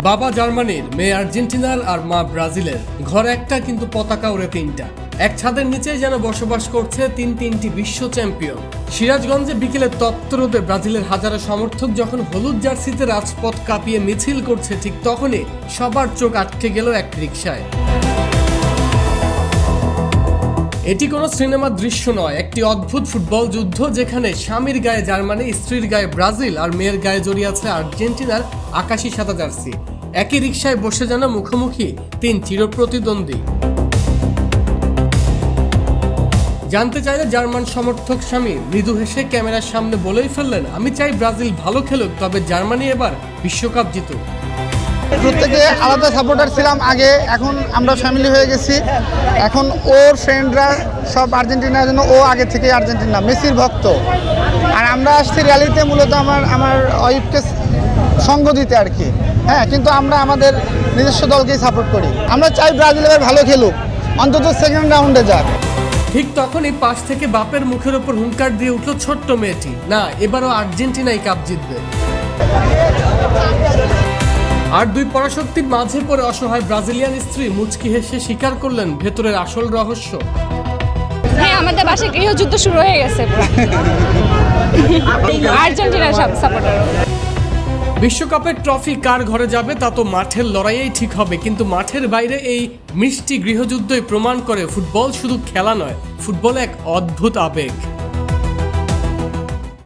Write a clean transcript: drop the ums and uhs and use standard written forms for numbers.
বাবা জার্মানির, মেয়ে আর্জেন্টিনার আর মা ব্রাজিলের। ঘর একটা কিন্তু পতাকা ওড়ে তিনটা। এক ছাদের নিচে যেন বসবাস করছে তিনটি বিশ্ব চ্যাম্পিয়ন। সিরাজগঞ্জে বিকেলে তপ্ত রোদে ব্রাজিলের হাজারো সমর্থক যখন হলুদ জার্সিতে রাজপথ কাঁপিয়ে মিছিল করছে, ঠিক তখনই সবার চোখ আটকে গেল এক রিকশায়। এটি কোনো সিনেমার দৃশ্য নয়, একটি অদ্ভুত ফুটবল যুদ্ধ, যেখানে স্বামীর গায়ে জার্মানি, স্ত্রীর গায়ে ব্রাজিল আর মেয়ের গায়ে জড়িয়ে আছে আর্জেন্টিনার আকাশি সাদা জার্সি। একই রিকশায় বসে যেন মুখোমুখি তিন চিরপ্রতিদ্বন্দ্বী। জানতে চাইলে জার্মান সমর্থক স্বামী মৃদু হেসে ক্যামেরার সামনে বলেই ফেললেন, আমি চাই ব্রাজিল ভালো খেলুক, তবে জার্মানি এবার বিশ্বকাপ জিতুক। প্রত্যেকে আলাদা সাপোর্টার ছিলাম আগে, এখন আমরা ফ্যামিলি হয়ে গেছি। এখন ওর ফ্রেন্ডরা সব আর্জেন্টিনার জন্য, ও আগে থেকে আর্জেন্টিনা মেসির ভক্ত। আর আমরা আসছি র্যালিতে মূলত আমার ওয়াইফকে সঙ্গ দিতে আর কি। হ্যাঁ, কিন্তু আমরা আমাদের নিজস্ব দলকেই সাপোর্ট করি। আমরা চাই ব্রাজিল এবার ভালো খেলুক, অন্তত সেকেন্ড রাউন্ডে যাক। ঠিক তখনই পাশ থেকে বাপের মুখের ওপর হুঙ্কার দিয়ে উঠল ছোট্ট মেয়েটি, না, এবারও আর্জেন্টিনাই কাপ জিতবে। আর দুই পরাশক্তির মাঝে পড়ে অসহায় ব্রাজিলিয়ান স্ত্রী মুচকি হেসে স্বীকার করলেন ভেতরের আসল রহস্য। হ্যাঁ, আমাদের বাসায় গৃহযুদ্ধ শুরু হয়ে গেছে। আর্জেন্টিনার সাপোর্টার। বিশ্বকাপের ট্রফি কার ঘরে যাবে তা তো মাঠের লড়াইয়েই ঠিক হবে, কিন্তু মাঠের বাইরে এই মিষ্টি গৃহযুদ্ধই প্রমাণ করে ফুটবল শুধু খেলা নয়, ফুটবল এক অদ্ভুত আবেগ।